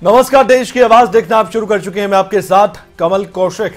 नमस्कार, देश की आवाज देखना आप शुरू कर चुके हैं। मैं आपके साथ कमल कौशिक।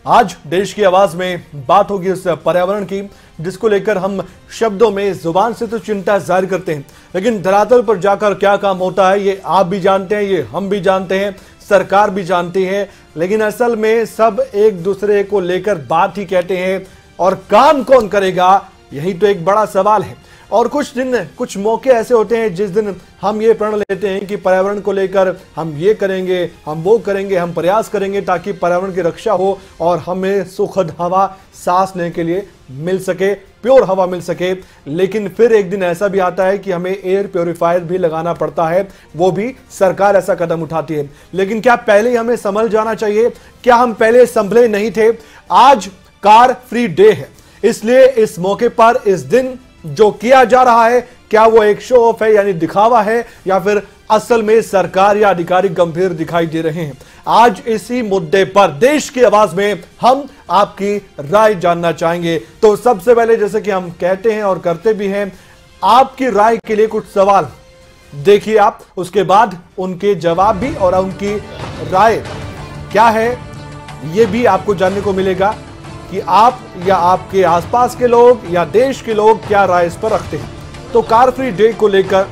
आज देश की आवाज में बात होगी उस पर्यावरण की जिसको लेकर हम शब्दों में जुबान से तो चिंता जाहिर करते हैं, लेकिन धरातल पर जाकर क्या काम होता है ये आप भी जानते हैं, ये हम भी जानते हैं, सरकार भी जानती है। लेकिन असल में सब एक दूसरे को लेकर बात ही कहते हैं और काम कौन करेगा, यही तो एक बड़ा सवाल है। और कुछ मौके ऐसे होते हैं जिस दिन हम ये प्रण लेते हैं कि पर्यावरण को लेकर हम ये करेंगे, हम वो करेंगे, हम प्रयास करेंगे ताकि पर्यावरण की रक्षा हो और हमें सुखद हवा सांस लेने के लिए मिल सके, प्योर हवा मिल सके। लेकिन फिर एक दिन ऐसा भी आता है कि हमें एयर प्योरीफायर भी लगाना पड़ता है, वो भी सरकार ऐसा कदम उठाती है। लेकिन क्या पहले ही हमें समझ जाना चाहिए? क्या हम पहले संभले नहीं थे? आज कार फ्री डे है, इसलिए इस मौके पर इस दिन जो किया जा रहा है, क्या वो एक शो ऑफ है यानी दिखावा है, या फिर असल में सरकार या अधिकारी गंभीर दिखाई दे रहे हैं? आज इसी मुद्दे पर देश की आवाज में हम आपकी राय जानना चाहेंगे। तो सबसे पहले, जैसे कि हम कहते हैं और करते भी हैं, आपकी राय के लिए कुछ सवाल देखिए आप, उसके बाद उनके जवाब भी और उनकी राय क्या है यह भी आपको जानने को मिलेगा कि आप या आपके आसपास के लोग या देश के लोग क्या राय इस पर रखते हैं। तो कार फ्री डे को लेकर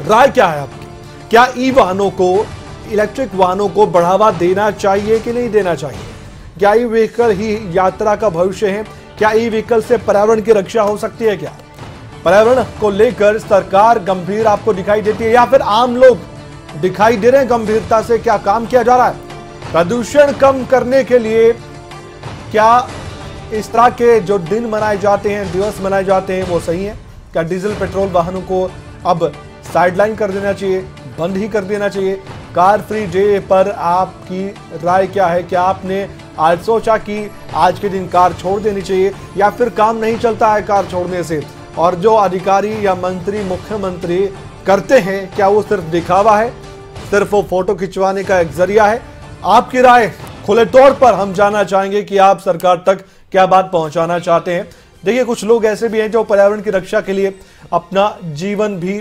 राय क्या है आपकी? क्या ई वाहनों को, इलेक्ट्रिक वाहनों को बढ़ावा देना चाहिए कि नहीं देना चाहिए? क्या ई व्हीकल ही यात्रा का भविष्य है? क्या ई व्हीकल से पर्यावरण की रक्षा हो सकती है? क्या पर्यावरण को लेकर सरकार गंभीर आपको दिखाई देती है या फिर आम लोग दिखाई दे रहे हैं गंभीरता से? क्या काम किया जा रहा है प्रदूषण कम करने के लिए? क्या इस तरह के जो दिन मनाए जाते हैं, दिवस मनाए जाते हैं, वो सही है? क्या डीजल पेट्रोल वाहनों को अब साइडलाइन कर देना चाहिए, बंद ही कर देना चाहिए? कार फ्री डे पर आपकी राय क्या है? क्या आपने आज सोचा कि आज के दिन कार छोड़ देनी चाहिए, या फिर काम नहीं चलता है कार छोड़ने से? और जो अधिकारी या मंत्री, मुख्यमंत्री करते हैं, क्या वो सिर्फ दिखावा है, सिर्फ वो फोटो खिंचवाने का एक जरिया है? आपकी राय खुले तौर पर हम जानना चाहेंगे कि आप सरकार तक क्या बात पहुंचाना चाहते हैं। देखिए, कुछ लोग ऐसे भी हैं जो पर्यावरण की रक्षा के लिए अपना जीवन भी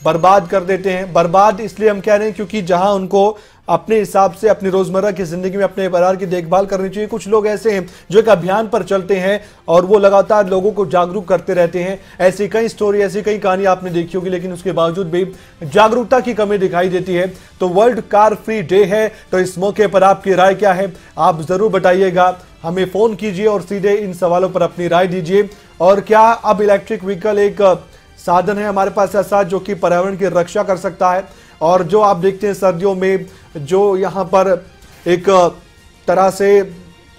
बर्बाद कर देते हैं। बर्बाद इसलिए हम कह रहे हैं क्योंकि जहां उनको अपने हिसाब से अपनी रोजमर्रा की जिंदगी में अपने परिवार की देखभाल करनी चाहिए, कुछ लोग ऐसे हैं जो एक अभियान पर चलते हैं और वो लगातार लोगों को जागरूक करते रहते हैं। ऐसी कई स्टोरी, ऐसी कई कहानी आपने देखी होगी, लेकिन उसके बावजूद भी जागरूकता की कमी दिखाई देती है। तो वर्ल्ड कार फ्री डे है, तो इस मौके पर आपकी राय क्या है आप जरूर बताइएगा। हमें फोन कीजिए और सीधे इन सवालों पर अपनी राय दीजिए। और क्या अब इलेक्ट्रिक व्हीकल एक साधन है हमारे पास ऐसा जो कि पर्यावरण की रक्षा कर सकता है? और जो आप देखते हैं सर्दियों में जो यहाँ पर एक तरह से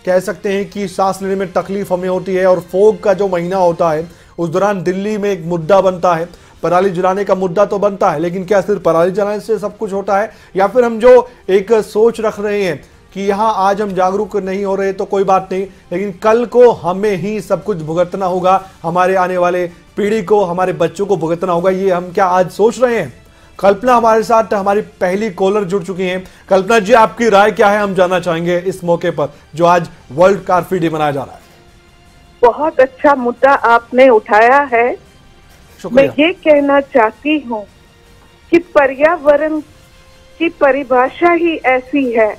कह सकते हैं कि सांस लेने में तकलीफ हमें होती है, और फोग का जो महीना होता है उस दौरान दिल्ली में एक मुद्दा बनता है, पराली जलाने का मुद्दा तो बनता है, लेकिन क्या सिर्फ पराली जलाने से सब कुछ होता है? या फिर हम जो एक सोच रख रहे हैं कि यहाँ आज हम जागरूक नहीं हो रहे तो कोई बात नहीं, लेकिन कल को हमें ही सब कुछ भुगतना होगा, हमारे आने वाले पीढ़ी को, हमारे बच्चों को भुगतना होगा, ये हम क्या आज सोच रहे हैं? कल्पना हमारे साथ, हमारी पहली कॉलर जुड़ चुकी हैं। कल्पना जी, आपकी राय क्या है हम जानना चाहेंगे इस मौके पर जो आज वर्ल्ड कार फ्री डे मनाया जा रहा है। बहुत अच्छा मुद्दा आपने उठाया है। मैं ये कहना चाहती हूँ कि पर्यावरण की परिभाषा ही ऐसी है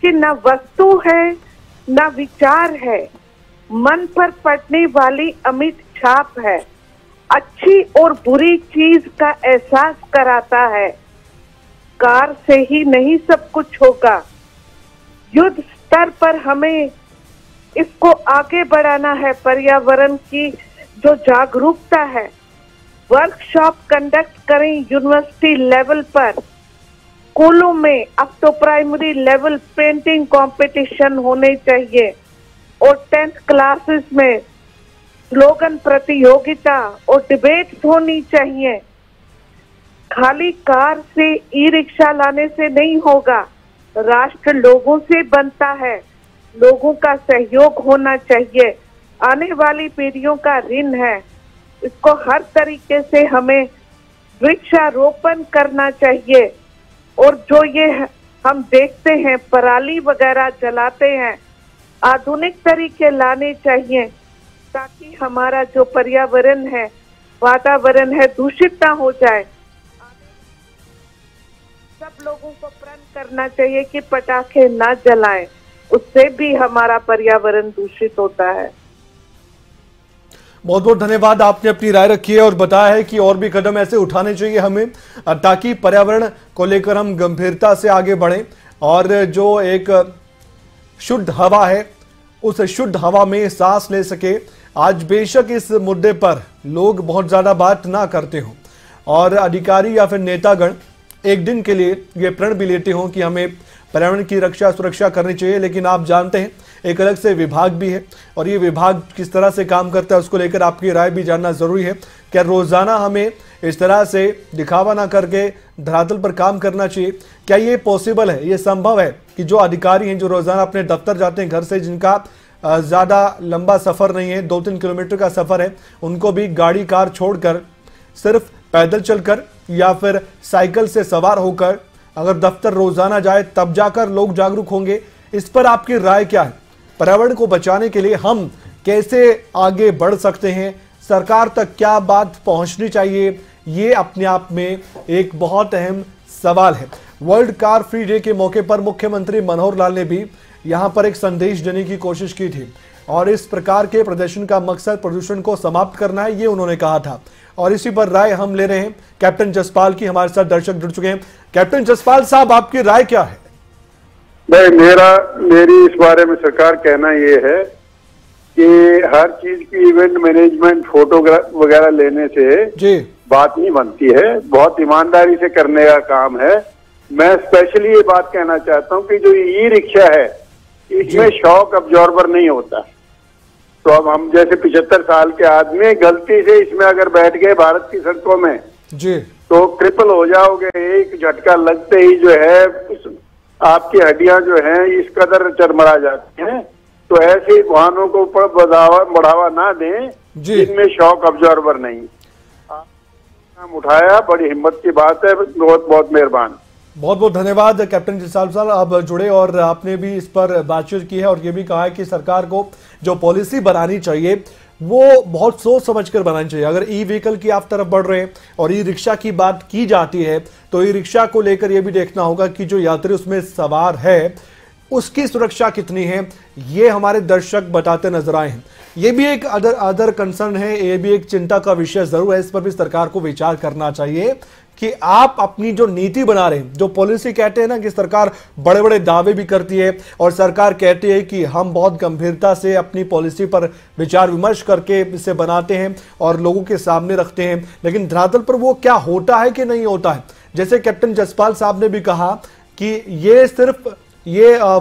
कि न वस्तु है न विचार है, मन पर पड़ने वाली अमिट छाप है, अच्छी और बुरी चीज का एहसास कराता है। कार से ही नहीं सब कुछ होगा। युद्ध स्तर पर हमें इसको आगे बढ़ाना है। पर्यावरण की जो जागरूकता है, वर्कशॉप कंडक्ट करें यूनिवर्सिटी लेवल पर, स्कूलों में अब तो प्राइमरी लेवल पेंटिंग कंपटीशन होने चाहिए, और 10th क्लासेस में स्लोगन प्रतियोगिता और डिबेट्स होनी चाहिए। खाली कार से ई रिक्शा लाने से नहीं होगा, राष्ट्र लोगों से बनता है, लोगों का सहयोग होना चाहिए, आने वाली पीढ़ियों का ऋण है। इसको हर तरीके से हमें वृक्षारोपण करना चाहिए। और जो ये हम देखते हैं पराली वगैरह जलाते हैं, आधुनिक तरीके लाने चाहिए ताकि हमारा जो पर्यावरण है, वातावरण है, दूषित ना हो जाए। सब लोगों को प्रण करना चाहिए कि पटाखे ना जलाएं, उससे भी हमारा पर्यावरण दूषित होता है। बहुत बहुत धन्यवाद, आपने अपनी राय रखी है और बताया है कि और भी कदम ऐसे उठाने चाहिए हमें ताकि पर्यावरण को लेकर हम गंभीरता से आगे बढ़ें और जो एक शुद्ध हवा है उस शुद्ध हवा में सांस ले सके। आज बेशक इस मुद्दे पर लोग बहुत ज्यादा बात ना करते हों और अधिकारी या फिर नेतागण एक दिन के लिए ये प्रण भी लेते हों कि हमें पर्यावरण की रक्षा सुरक्षा करनी चाहिए, लेकिन आप जानते हैं एक अलग से विभाग भी है और ये विभाग किस तरह से काम करता है उसको लेकर आपकी राय भी जानना जरूरी है। क्या रोजाना हमें इस तरह से दिखावा ना करके धरातल पर काम करना चाहिए? क्या ये पॉसिबल है, ये संभव है कि जो अधिकारी हैं जो रोजाना अपने दफ्तर जाते हैं घर से, जिनका ज्यादा लंबा सफर नहीं है, 2-3 किलोमीटर का सफर है, उनको भी गाड़ी कार छोड़कर सिर्फ पैदल चलकर या फिर साइकिल से सवार होकर अगर दफ्तर रोजाना जाए तब जाकर लोग जागरूक होंगे? इस पर आपकी राय क्या है? पर्यावरण को बचाने के लिए हम कैसे आगे बढ़ सकते हैं? सरकार तक क्या बात पहुंचनी चाहिए? ये अपने आप में एक बहुत अहम सवाल है। वर्ल्ड कार फ्री डे के मौके पर मुख्यमंत्री मनोहर लाल ने भी यहां पर एक संदेश देने की कोशिश की थी और इस प्रकार के प्रदर्शन का मकसद प्रदूषण को समाप्त करना है, ये उन्होंने कहा था। और इसी पर राय हम ले रहे हैं कैप्टन जसपाल की। हमारे साथ दर्शक जुड़ चुके हैं। कैप्टन जसपाल साहब, आपकी राय क्या है? भाई मेरी इस बारे में सरकार कहना ये है कि हर चीज की इवेंट मैनेजमेंट फोटोग्राफ वगैरह लेने से जी बात नहीं बनती है, बहुत ईमानदारी से करने का काम है। मैं स्पेशली ये बात कहना चाहता हूँ कि जो ई रिक्शा है इसमें शॉक अब्जॉर्बर नहीं होता। तो अब हम जैसे 75 साल के आदमी गलती से इसमें अगर बैठ गए भारत की सड़कों में जी तो क्रिपल हो जाओगे। एक झटका लगते ही जो है आपकी हड्डियां जो हैं इस कदर चरमरा जाती हैं। तो ऐसे वाहनों को ऊपर बढ़ावा ना दें जिनमें शॉक अब्जॉर्बर नहीं। काम उठाया, बड़ी हिम्मत की बात है, बहुत बहुत मेहरबान। बहुत बहुत धन्यवाद कैप्टन जसपाल साहब, आप जुड़े और आपने भी इस पर बातचीत की है और ये भी कहा है कि सरकार को जो पॉलिसी बनानी चाहिए वो बहुत सोच समझकर बनानी चाहिए। अगर ई व्हीकल की आप तरफ बढ़ रहे हैं और ई रिक्शा की बात की जाती है तो ई रिक्शा को लेकर यह भी देखना होगा कि जो यात्री उसमें सवार है उसकी सुरक्षा कितनी है, ये हमारे दर्शक बताते नजर आए हैं। ये भी एक अदर कंसर्न है, ये भी एक चिंता का विषय जरूर है। इस पर भी सरकार को विचार करना चाहिए कि आप अपनी जो नीति बना रहे हैं, जो पॉलिसी कहते हैं ना कि सरकार बड़े बड़े दावे भी करती है और सरकार कहती है कि हम बहुत गंभीरता से अपनी पॉलिसी पर विचार विमर्श करके इसे बनाते हैं और लोगों के सामने रखते हैं, लेकिन धरातल पर वो क्या होता है कि नहीं होता है। जैसे कैप्टन जसपाल साहब ने भी कहा कि ये सिर्फ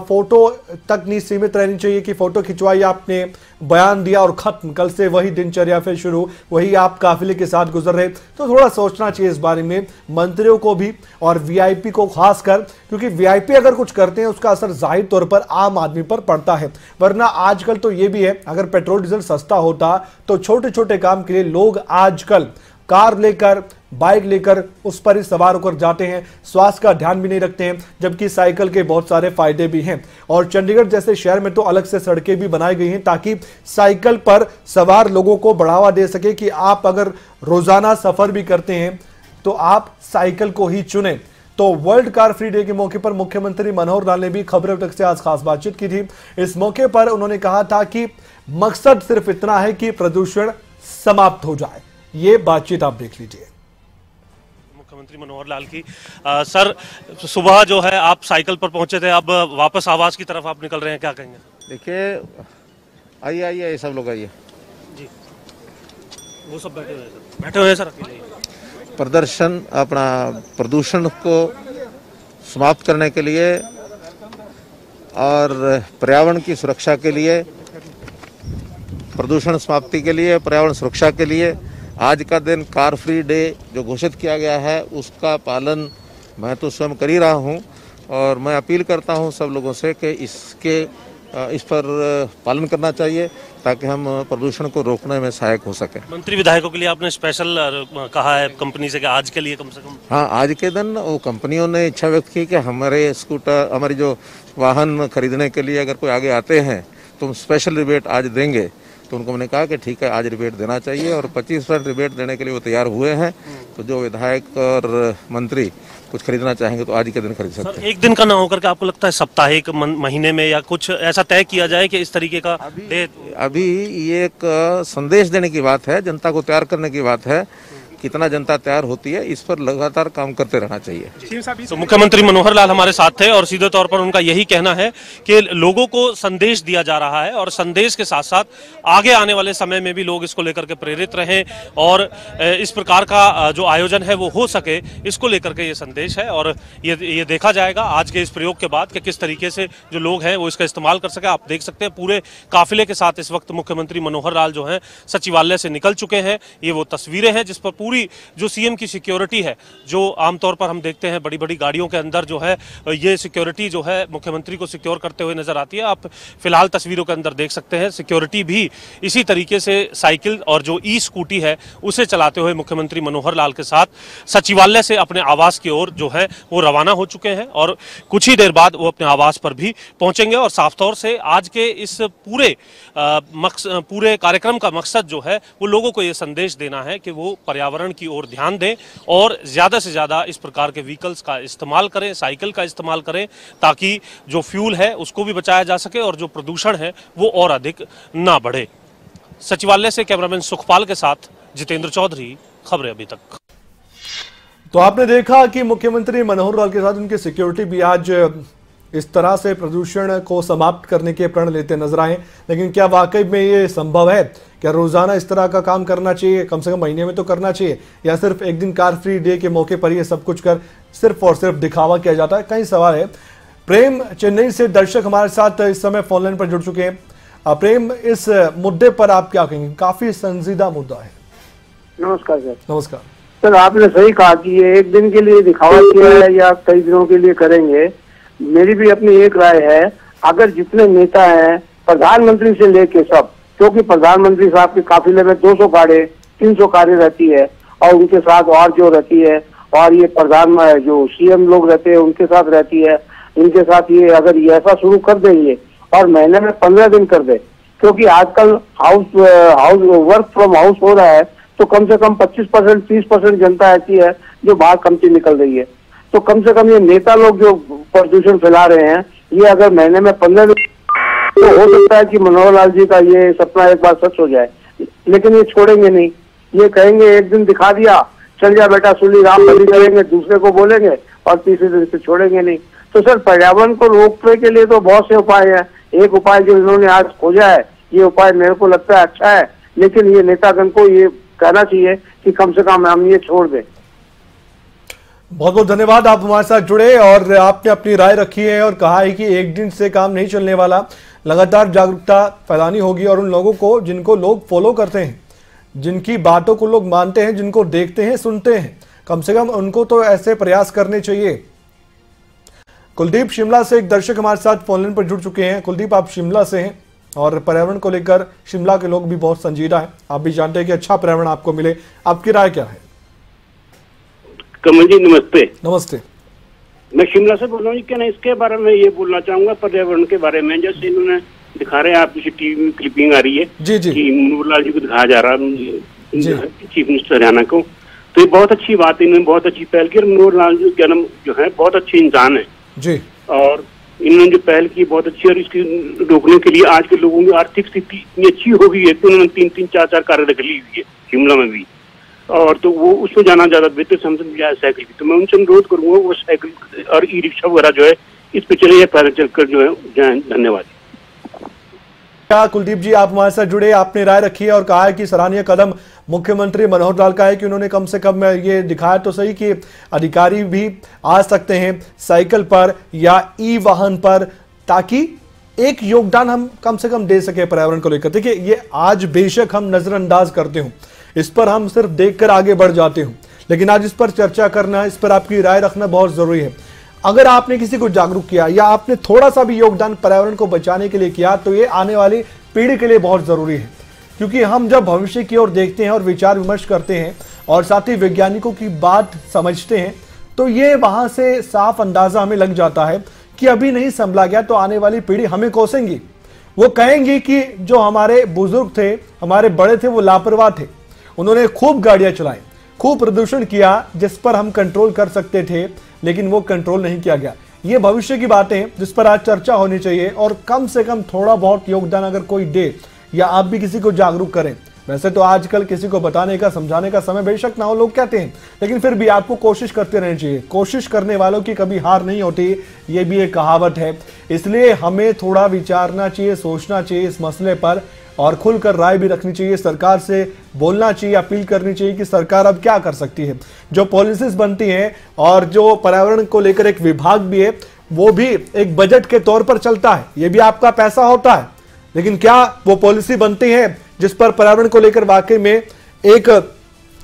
फोटो तक नहीं सीमित रहनी चाहिए कि फोटो खिंचवाई, आपने बयान दिया और खत्म, कल से वही दिनचर्या फिर शुरू, वही आप काफिले के साथ गुजर रहे। तो थोड़ा सोचना चाहिए इस बारे में मंत्रियों को भी और वीआईपी को खासकर, क्योंकि वीआईपी अगर कुछ करते हैं उसका असर जाहिर तौर पर आम आदमी पर पड़ता है। वरना आजकल तो ये भी है, अगर पेट्रोल डीजल सस्ता होता तो छोटे छोटे काम के लिए लोग आजकल कार लेकर बाइक लेकर उस पर ही सवार होकर जाते हैं, स्वास्थ्य का ध्यान भी नहीं रखते हैं, जबकि साइकिल के बहुत सारे फायदे भी हैं। और चंडीगढ़ जैसे शहर में तो अलग से सड़कें भी बनाई गई हैं ताकि साइकिल पर सवार लोगों को बढ़ावा दे सके कि आप अगर रोजाना सफर भी करते हैं तो आप साइकिल को ही चुने। तो वर्ल्ड कार फ्री डे के मौके पर मुख्यमंत्री मनोहर लाल ने भी खबरों तक से आज खास बातचीत की थी। इस मौके पर उन्होंने कहा था कि मकसद सिर्फ इतना है कि प्रदूषण समाप्त हो जाए। ये बातचीत आप देख लीजिए मुख्यमंत्री मनोहर लाल की। सर, सुबह जो है आप साइकिल पर पहुंचे थे, अब वापस आवास की तरफ आप निकल रहे हैं, क्या कहेंगे? देखिए, आइए आइए सब लोग आइए जी। वो सब बैठे हुए हैं सर अकेले। प्रदर्शन अपना प्रदूषण को समाप्त करने के लिए और पर्यावरण की सुरक्षा के लिए, प्रदूषण समाप्ति के लिए, पर्यावरण सुरक्षा के लिए आज का दिन कार फ्री डे जो घोषित किया गया है उसका पालन मैं तो स्वयं कर ही रहा हूं और मैं अपील करता हूं सब लोगों से कि इस पर पालन करना चाहिए ताकि हम प्रदूषण को रोकने में सहायक हो सके। मंत्री विधायकों के लिए आपने स्पेशल कहा है कंपनी से कि आज के लिए कम से कम? हाँ, आज के दिन वो कंपनियों ने इच्छा व्यक्त की कि हमारे स्कूटर, हमारी जो वाहन खरीदने के लिए अगर कोई आगे आते हैं तो हम स्पेशल रिबेट आज देंगे। तो उनको मैंने कहा कि ठीक है, आज रिबेट देना चाहिए और 25% रिबेट देने के लिए वो तैयार हुए हैं। तो जो विधायक और मंत्री कुछ खरीदना चाहेंगे तो आज ही के दिन खरीद सकते हैं। एक दिन का ना होकर के आपको लगता है साप्ताहिक, महीने में, या कुछ ऐसा तय किया जाए कि इस तरीके का अभी ये एक संदेश देने की बात है, जनता को तैयार करने की बात है। कितना जनता तैयार होती है इस पर लगातार काम करते रहना चाहिए। तो मुख्यमंत्री मनोहर लाल हमारे साथ थे और सीधे तौर पर उनका यही कहना है कि लोगों को संदेश दिया जा रहा है और संदेश के साथ साथ आगे आने वाले समय में भी लोग इसको लेकर के प्रेरित रहें और इस प्रकार का जो आयोजन है वो हो सके, इसको लेकर के ये संदेश है। और ये देखा जाएगा आज के इस प्रयोग के बाद कि किस तरीके से जो लोग हैं वो इसका इस्तेमाल कर सके। आप देख सकते हैं पूरे काफिले के साथ इस वक्त मुख्यमंत्री मनोहर लाल जो है सचिवालय से निकल चुके हैं। ये वो तस्वीरें हैं जिस पर पूरी जो सीएम की सिक्योरिटी है, जो आमतौर पर हम देखते हैं बड़ी बड़ी गाड़ियों के अंदर जो है ये सिक्योरिटी जो है मुख्यमंत्री को सिक्योर करते हुए नजर आती है। आप फिलहाल तस्वीरों के अंदर देख सकते हैं सिक्योरिटी भी इसी तरीके से साइकिल और जो ई स्कूटी है उसे चलाते हुए मुख्यमंत्री मनोहर लाल के साथ सचिवालय से अपने आवास की ओर जो है वो रवाना हो चुके हैं और कुछ ही देर बाद वो अपने आवास पर भी पहुंचेंगे। और साफ तौर से आज के इस पूरे कार्यक्रम का मकसद जो है वो लोगों को ये संदेश देना है कि वो पर्यावरण की ओर ध्यान दें और ज्यादा से ज्यादा इस प्रकार के व्हीकल्स का इस्तेमाल करें, साइकिल का इस्तेमाल करें, ताकि जो फ्यूल है उसको भी बचाया जा सके और जो प्रदूषण है वो और अधिक ना बढ़े। सचिवालय से कैमरामैन सुखपाल के साथ जितेंद्र चौधरी, खबरें अभी तक। तो आपने देखा कि मुख्यमंत्री मनोहर लाल के साथ उनकी सिक्योरिटी भी आज इस तरह से प्रदूषण को समाप्त करने के प्रण लेते नजर आए। लेकिन क्या वाकई में ये संभव है? क्या रोजाना इस तरह का काम करना चाहिए? कम से कम महीने में तो करना चाहिए, या सिर्फ एक दिन कार फ्री डे के मौके पर ये सब कुछ कर सिर्फ और सिर्फ दिखावा किया जाता है? कई सवाल है। प्रेम चेन्नई से दर्शक हमारे साथ इस समय फोन लाइन पर जुड़ चुके हैं। प्रेम, इस मुद्दे पर आप क्या कहेंगे? काफी संजीदा मुद्दा है। नमस्कार सर। नमस्कार सर, आपने सही कहा कि ये एक दिन के लिए दिखावा किया है या कई दिनों के लिए करेंगे। मेरी भी अपनी एक राय है, अगर जितने नेता हैं प्रधानमंत्री से लेके सब, क्योंकि प्रधानमंत्री साहब के काफिले में 200 कारें 300 कारें रहती है और उनके साथ और जो रहती है, और ये प्रधान जो सीएम लोग रहते हैं उनके साथ रहती है, इनके साथ ये अगर ये ऐसा शुरू कर देंगे और महीने में 15 दिन कर दे, क्योंकि आजकल हाउस वर्क फ्रॉम हाउस हो रहा है, तो कम से कम 25% 30% जनता ऐसी है जो बाहर कमती निकल रही है। तो कम से कम ये नेता लोग जो प्रदूषण फैला रहे हैं, ये अगर महीने में 15 दिन, तो हो सकता है कि मनोहर लाल जी का ये सपना एक बार सच हो जाए। लेकिन ये छोड़ेंगे नहीं, ये कहेंगे एक दिन दिखा दिया, चल जा बेटा सुली राम भली करेंगे, दूसरे को बोलेंगे और तीसरे दिन से छोड़ेंगे नहीं। तो सर, पर्यावरण को रोकने के लिए तो बहुत से उपाय हैं। एक उपाय जो इन्होंने आज खोजा है, ये उपाय मेरे को लगता है अच्छा है, लेकिन ये नेतागण को ये कहना चाहिए कि कम से कम हम ये छोड़ दें। बहुत बहुत धन्यवाद, आप हमारे साथ जुड़े और आपने अपनी राय रखी है और कहा है कि एक दिन से काम नहीं चलने वाला, लगातार जागरूकता फैलानी होगी और उन लोगों को जिनको लोग फॉलो करते हैं, जिनकी बातों को लोग मानते हैं, जिनको देखते हैं सुनते हैं, कम से कम उनको तो ऐसे प्रयास करने चाहिए। कुलदीप शिमला से एक दर्शक हमारे साथ फोन लाइन पर जुड़ चुके हैं। कुलदीप, आप शिमला से हैं और पर्यावरण को लेकर शिमला के लोग भी बहुत संजीदा हैं। आप भी जानते हैं कि अच्छा पर्यावरण आपको मिले, आपकी राय क्या है? कमल जी नमस्ते। नमस्ते, मैं शिमला से बोल रहा हूँ। क्या इसके बारे में ये बोलना चाहूंगा पर्यावरण के बारे में, जैसे इन्होंने दिखा रहे हैं, आप जैसे टीवी क्लिपिंग आ रही है जी जी, कि मनोहर लाल जी को दिखाया जा रहा है चीफ मिनिस्टर हरियाणा को, तो ये बहुत अच्छी बात है, इन्होंने बहुत अच्छी पहल की। मनोहर लाल जी जन्म जो है बहुत अच्छे इंसान है जी, और इन्होंने जो पहल की बहुत अच्छी, और इसकी रोकने के लिए आज के लोगों की आर्थिक स्थिति इतनी अच्छी हो गई है कि उन्होंने 3-3 4-4 कारें रख ली हुई है शिमला में भी, और तो वो उसमें जाना ज्यादा बेहतर समझ जाए साइकिल की। तो मैं उनसे अनुरोध करूंगा वो साइकिल और ई रिक्शा वगैरह जो है इस पे चले या पैदल चलकर जो है जाए। धन्यवाद। क्या कुलदीप जी, आप हमारे साथ जुड़े, आपने राय रखी है और कहा है कि सराहनीय कदम मुख्यमंत्री मनोहर लाल का है कि उन्होंने कम से कम ये दिखाया तो सही कि अधिकारी भी आ सकते हैं साइकिल पर या ई वाहन पर, ताकि एक योगदान हम कम से कम दे सके पर्यावरण को लेकर। देखिए, ये आज बेशक हम नजरअंदाज करते हो, इस पर हम सिर्फ देखकर आगे बढ़ जाते हो, लेकिन आज इस पर चर्चा करना, इस पर आपकी राय रखना बहुत जरूरी है। अगर आपने किसी को जागरूक किया या आपने थोड़ा सा भी योगदान पर्यावरण को बचाने के लिए किया, तो ये आने वाली पीढ़ी के लिए बहुत जरूरी है। क्योंकि हम जब भविष्य की ओर देखते हैं और विचार विमर्श करते हैं और साथ ही वैज्ञानिकों की बात समझते हैं, तो ये वहां से साफ अंदाजा हमें लग जाता है कि अभी नहीं संभला गया तो आने वाली पीढ़ी हमें कोसेंगी। वो कहेंगी कि जो हमारे बुजुर्ग थे, हमारे बड़े थे, वो लापरवाह थे, उन्होंने खूब गाड़ियां चलाई, खूब प्रदूषण किया जिस पर हम कंट्रोल कर सकते थे, लेकिन वो कंट्रोल नहीं किया गया। ये भविष्य की बातें हैं जिस पर आज चर्चा होनी चाहिए और कम से कम थोड़ा बहुत योगदान अगर कोई दे या आप भी किसी को जागरूक करें। वैसे तो आजकल किसी को बताने का समझाने का समय बेशक ना हो, लोग कहते हैं, लेकिन फिर भी आपको कोशिश करते रहनी चाहिए। कोशिश करने वालों की कभी हार नहीं होती, ये भी एक कहावत है। इसलिए हमें थोड़ा विचारना चाहिए, सोचना चाहिए इस मसले पर और खुलकर राय भी रखनी चाहिए। सरकार से बोलना चाहिए, अपील करनी चाहिए कि सरकार अब क्या कर सकती है। जो पॉलिसीज बनती हैं और जो पर्यावरण को लेकर एक विभाग भी है, वो भी एक बजट के तौर पर चलता है, ये भी आपका पैसा होता है। लेकिन क्या वो पॉलिसी बनती है जिस पर पर्यावरण को लेकर वाकई में एक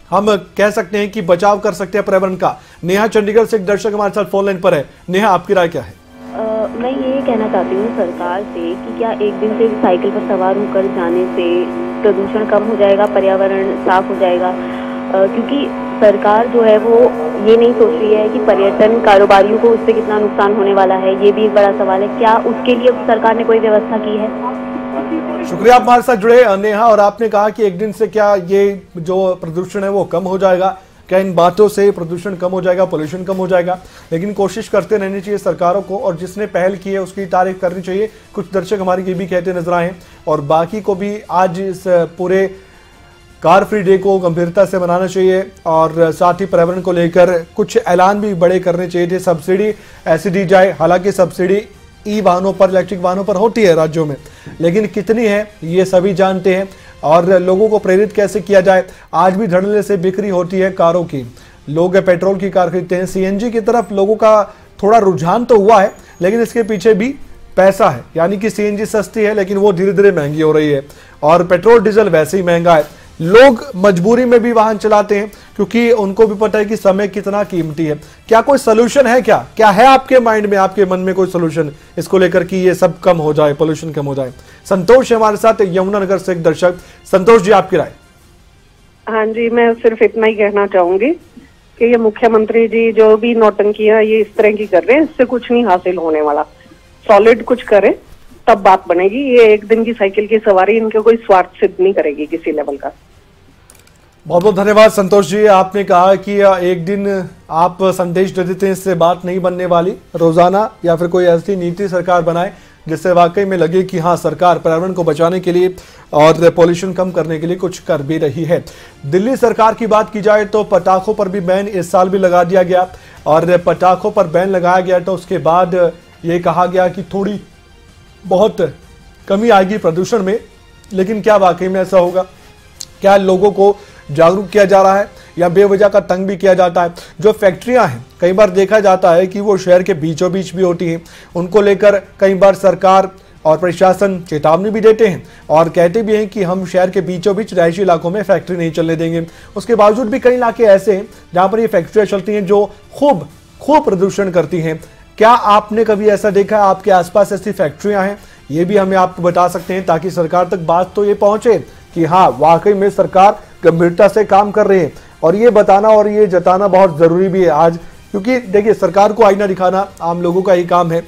हम कह सकते हैं कि बचाव कर सकते हैं पर्यावरण का? नेहा चंडीगढ़ से एक दर्शक हमारे साथ फोन लाइन पर है। नेहा, आपकी राय क्या है? मैं ये कहना चाहती हूँ सरकार से कि क्या एक दिन से साइकिल पर सवार होकर जाने से प्रदूषण कम हो जाएगा, पर्यावरण साफ हो जाएगा? क्योंकि सरकार जो है वो ये नहीं सोच रही है कि पर्यटन कारोबारियों को उससे कितना नुकसान होने वाला है। ये भी एक बड़ा सवाल है। क्या उसके लिए सरकार ने कोई व्यवस्था की है? शुक्रिया, आप हमारे साथ जुड़े नेहा। और आपने कहा कि एक दिन से क्या ये जो प्रदूषण है वो कम हो जाएगा? क्या इन बातों से प्रदूषण कम हो जाएगा, पोल्यूशन कम हो जाएगा? लेकिन कोशिश करते रहनी चाहिए सरकारों को, और जिसने पहल की है उसकी तारीफ करनी चाहिए। कुछ दर्शक हमारे ये भी कहते नजर आए, और बाकी को भी आज इस पूरे कार फ्री डे को गंभीरता से मनाना चाहिए और साथ ही पर्यावरण को लेकर कुछ ऐलान भी बड़े करने चाहिए थे। सब्सिडी ऐसी दी जाए, हालांकि सब्सिडी ई वाहनों पर, इलेक्ट्रिक वाहनों पर होती है राज्यों में, लेकिन कितनी है ये सभी जानते हैं। और लोगों को प्रेरित कैसे किया जाए? आज भी धड़ल्ले से बिक्री होती है कारों की, लोग पेट्रोल की कार खरीदते हैं। सीएनजी की तरफ लोगों का थोड़ा रुझान तो हुआ है, लेकिन इसके पीछे भी पैसा है। यानी कि सीएनजी सस्ती है लेकिन वो धीरे धीरे महंगी हो रही है, और पेट्रोल डीजल वैसे ही महंगा है। लोग मजबूरी में भी वाहन चलाते हैं क्योंकि उनको भी पता है कि समय कितना कीमती है। क्या कोई सोल्यूशन है? क्या है आपके माइंड में, आपके मन में कोई सोल्यूशन इसको लेकर कि ये सब कम हो जाए, पोल्यूशन कम हो जाए? संतोष है हमारे साथ यमुनानगर से एक दर्शक। संतोष जी, आपकी राय? हाँ जी, मैं सिर्फ इतना ही कहना चाहूंगी कि ये मुख्यमंत्री जी जो भी नौटंकियां ये इस तरह की कर रहे हैं, इससे कुछ नहीं हासिल होने वाला। सॉलिड कुछ करे तब बात बनेगी। ये एक दिन की साइकिल की सवारी इनके कोई स्वार्थ सिद्ध नहीं करेगी किसी लेवल का। बहुत बहुत धन्यवाद संतोष जी। आपने कहा कि एक दिन आप संदेश दे देते हैं, इससे बात नहीं बनने वाली। रोजाना या फिर कोई ऐसी नीति सरकार बनाए जिससे वाकई में लगे कि हाँ, सरकार पर्यावरण को बचाने के लिए और पॉल्यूशन कम करने के लिए कुछ कर भी रही है। दिल्ली सरकार की बात की जाए तो पटाखों पर भी बैन इस साल भी लगा दिया गया, और पटाखों पर बैन लगाया गया तो उसके बाद ये कहा गया कि थोड़ी बहुत कमी आएगी प्रदूषण में। लेकिन क्या वाकई में ऐसा होगा? क्या लोगों को जागरूक किया जा रहा है या बेवजह का तंग भी किया जाता है? जो फैक्ट्रियां हैं, कई बार देखा जाता है कि वो शहर के बीचों बीच भी होती हैं। उनको लेकर कई बार सरकार और प्रशासन चेतावनी भी देते हैं और कहते भी हैं कि हम शहर के बीचों बीच रहायशी इलाकों में फैक्ट्री नहीं चलने देंगे। उसके बावजूद भी कई इलाके ऐसे हैं जहां पर ये फैक्ट्रियां चलती हैं जो खूब प्रदूषण करती हैं। क्या आपने कभी ऐसा देखा है? आपके आसपास ऐसी फैक्ट्रियां हैं? ये भी हमें आपको बता सकते हैं ताकि सरकार तक बात तो ये पहुंचे कि हाँ, वाकई में सरकार गंभीरता से काम कर रही है। और ये बताना और ये जताना बहुत जरूरी भी है आज, क्योंकि देखिए, सरकार को आईना दिखाना आम लोगों का ही काम है।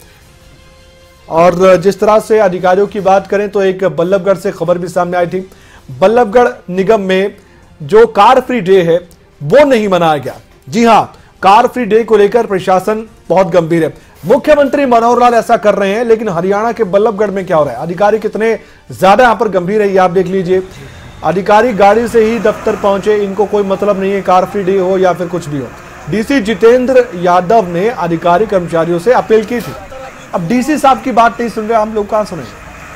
और जिस तरह से अधिकारियों की बात करें तो एक बल्लभगढ़ से खबर भी सामने आई थी। बल्लभगढ़ निगम में जो कार फ्री डे है वो नहीं मनाया गया। जी हाँ, कार फ्री डे को लेकर प्रशासन बहुत गंभीर है। मुख्यमंत्री मनोहर लाल ऐसा कर रहे हैं, लेकिन हरियाणा के बल्लभगढ़ में क्या हो रहा है? अधिकारी कितने ज्यादा यहां पर गंभीर है ये आप देख लीजिए। अधिकारी गाड़ी से ही दफ्तर पहुंचे, इनको कोई मतलब नहीं है कार फ्री डे हो या फिर कुछ भी हो। डीसी जितेंद्र यादव ने अधिकारी कर्मचारियों से अपील की थी। अब डीसी साहब की बात नहीं सुन रहे, हम लोग कहां सुनेंगे?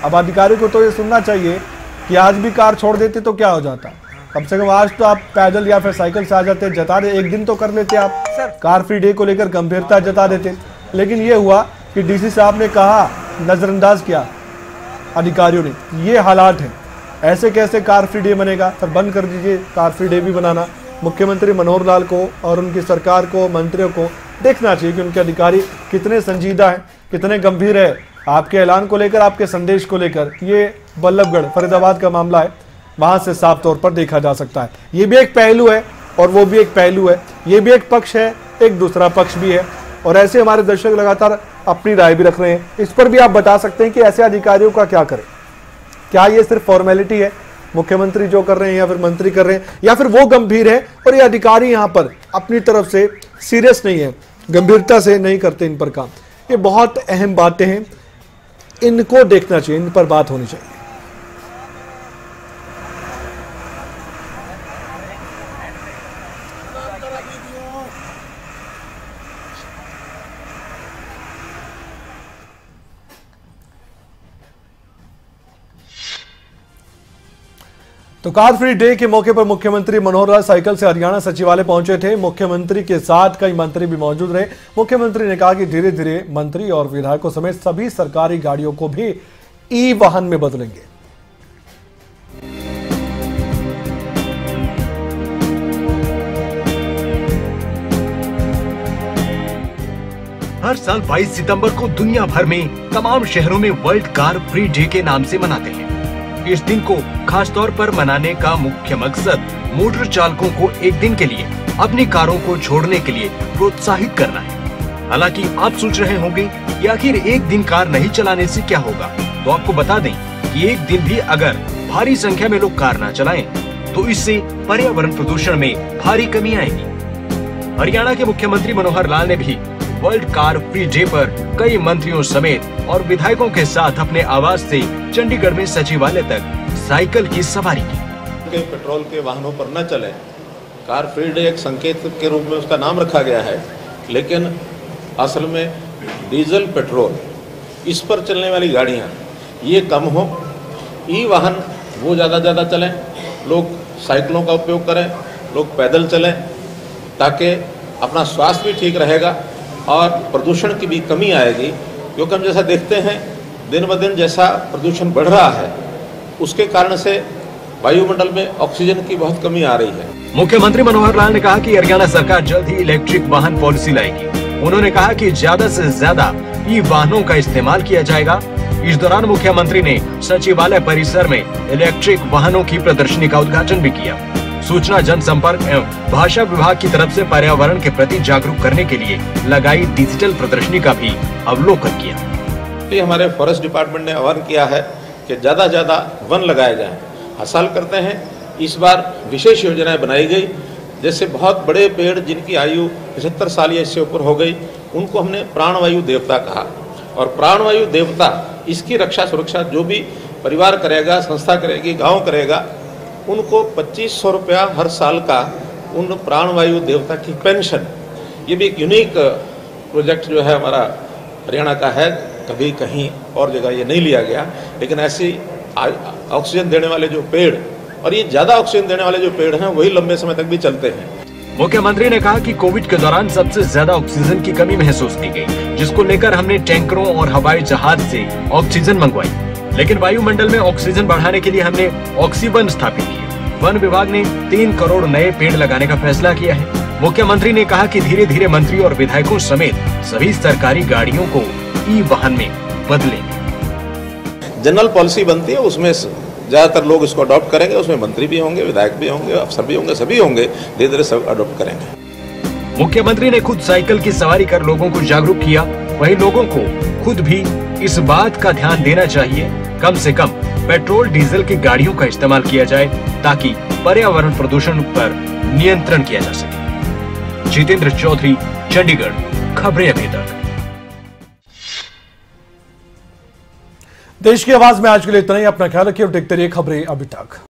अब अधिकारी को तो ये सुनना चाहिए कि आज भी कार छोड़ देते तो क्या हो जाता। कम से कम आज तो आप पैदल या फिर साइकिल से आ जाते, जता दे, एक दिन तो कर लेते आप, कार फ्री डे को लेकर गंभीरता जता देते। लेकिन ये हुआ कि डीसी साहब ने कहा, नजरअंदाज किया अधिकारियों ने। ये हालात है, ऐसे कैसे कार फ्री डे बनेगा? फिर बंद कर दीजिए कार फ्री डे भी बनाना। मुख्यमंत्री मनोहर लाल को और उनकी सरकार को, मंत्रियों को देखना चाहिए कि उनके अधिकारी कितने संजीदा हैं, कितने गंभीर है आपके ऐलान को लेकर, आपके संदेश को लेकर। ये बल्लभगढ़ फरीदाबाद का मामला है, वहां से साफ तौर पर देखा जा सकता है। ये भी एक पहलू है और वो भी एक पहलू है, ये भी एक पक्ष है, एक दूसरा पक्ष भी है। और ऐसे हमारे दर्शक लगातार अपनी राय भी रख रहे हैं। इस पर भी आप बता सकते हैं कि ऐसे अधिकारियों का क्या करें? क्या ये सिर्फ फॉर्मेलिटी है, मुख्यमंत्री जो कर रहे हैं या फिर मंत्री कर रहे हैं, या फिर वो गंभीर है और ये अधिकारी यहाँ पर अपनी तरफ से सीरियस नहीं है? गंभीरता से नहीं करते इन पर काम। ये बहुत अहम बातें हैं, इनको देखना चाहिए, इन पर बात होनी चाहिए। तो कार फ्री डे के मौके पर मुख्यमंत्री मनोहर लाल साइकिल से हरियाणा सचिवालय पहुंचे थे। मुख्यमंत्री के साथ कई मंत्री भी मौजूद रहे। मुख्यमंत्री ने कहा कि धीरे धीरे मंत्री और विधायकों समेत सभी सरकारी गाड़ियों को भी ई वाहन में बदलेंगे। हर साल 22 सितंबर को दुनिया भर में तमाम शहरों में वर्ल्ड कार फ्री डे के नाम से मनाते हैं। इस दिन को खास तौर पर मनाने का मुख्य मकसद मोटर चालकों को एक दिन के लिए अपनी कारों को छोड़ने के लिए प्रोत्साहित करना है। हालांकि आप सोच रहे होंगे कि आखिर एक दिन कार नहीं चलाने से क्या होगा, तो आपको बता दें कि एक दिन भी अगर भारी संख्या में लोग कार न चलाएं, तो इससे पर्यावरण प्रदूषण में भारी कमी आएगी। हरियाणा के मुख्यमंत्री मनोहर लाल ने भी वर्ल्ड कार फ्री डे पर कई मंत्रियों समेत और विधायकों के साथ अपने आवास से चंडीगढ़ में सचिवालय तक साइकिल की सवारी की। पेट्रोल के वाहनों पर न चले, कार फ्री डे एक संकेत के रूप में उसका नाम रखा गया है, लेकिन असल में डीजल पेट्रोल इस पर चलने वाली गाड़ियां ये कम हो, ई वाहन वो ज़्यादा चलें, लोग साइकिलों का उपयोग करें, लोग पैदल चलें, ताकि अपना स्वास्थ्य भी ठीक रहेगा और प्रदूषण की भी कमी आएगी। क्योंकि हम जैसा देखते हैं दिन ब दिन जैसा प्रदूषण बढ़ रहा है, उसके कारण से वायुमंडल में ऑक्सीजन की बहुत कमी आ रही है। मुख्यमंत्री मनोहर लाल ने कहा कि हरियाणा सरकार जल्द ही इलेक्ट्रिक वाहन पॉलिसी लाएगी। उन्होंने कहा कि ज्यादा से ज्यादा ई वाहनों का इस्तेमाल किया जाएगा। इस दौरान मुख्यमंत्री ने सचिवालय परिसर में इलेक्ट्रिक वाहनों की प्रदर्शनी का उद्घाटन भी किया। सूचना जनसंपर्क एवं भाषा विभाग की तरफ से पर्यावरण के प्रति जागरूक करने के लिए लगाई डिजिटल प्रदर्शनी का भी अवलोकन किया। हमारे फॉरेस्ट डिपार्टमेंट ने आह्वान किया है कि ज्यादा वन लगाए जाएं। हर साल करते हैं, इस बार विशेष योजनाएं बनाई गई। जैसे बहुत बड़े पेड़ जिनकी आयु 75 साल या इससे ऊपर हो गई, उनको हमने प्राणवायु देवता कहा। और प्राणवायु देवता इसकी रक्षा सुरक्षा जो भी परिवार करेगा, संस्था करेगी, गाँव करेगा, उनको 2500 रुपया हर साल का उन प्राणवायु देवता की पेंशन। ये भी एक यूनिक प्रोजेक्ट जो है हमारा हरियाणा का है, कभी कहीं और जगह ये नहीं लिया गया। लेकिन ऐसी ऑक्सीजन देने वाले जो पेड़, और ये ज़्यादा ऑक्सीजन देने वाले जो पेड़ हैं, वही लंबे समय तक भी चलते हैं। मुख्यमंत्री ने कहा कि कोविड के दौरान सबसे ज्यादा ऑक्सीजन की कमी महसूस की गई, जिसको लेकर हमने टैंकरों और हवाई जहाज से ऑक्सीजन मंगवाई। लेकिन वायुमंडल में ऑक्सीजन बढ़ाने के लिए हमने ऑक्सीवन स्थापित किया। वन विभाग ने 3 करोड़ नए पेड़ लगाने का फैसला किया है। मुख्यमंत्री ने कहा कि धीरे धीरे मंत्री और विधायकों समेत सभी सरकारी गाड़ियों को ई वाहन में बदलेंगे। जनरल पॉलिसी बनती है, उसमें ज्यादातर लोग इसको अडॉप्ट करेंगे। उसमें मंत्री भी होंगे, विधायक भी होंगे, अफसर भी होंगे, सभी होंगे, धीरे धीरे सब अडॉप्ट करेंगे। मुख्यमंत्री ने खुद साइकिल की सवारी कर लोगों को जागरूक किया। वहीं लोगों को खुद भी इस बात का ध्यान देना चाहिए, कम से कम पेट्रोल डीजल की गाड़ियों का इस्तेमाल किया जाए, ताकि पर्यावरण प्रदूषण पर नियंत्रण किया जा सके। जितेंद्र चौधरी, चंडीगढ़, खबरें अभी तक। देश की आवाज में आज के लिए इतना ही। अपना ख्याल रखिए और देखते रहिए खबरें अभी तक।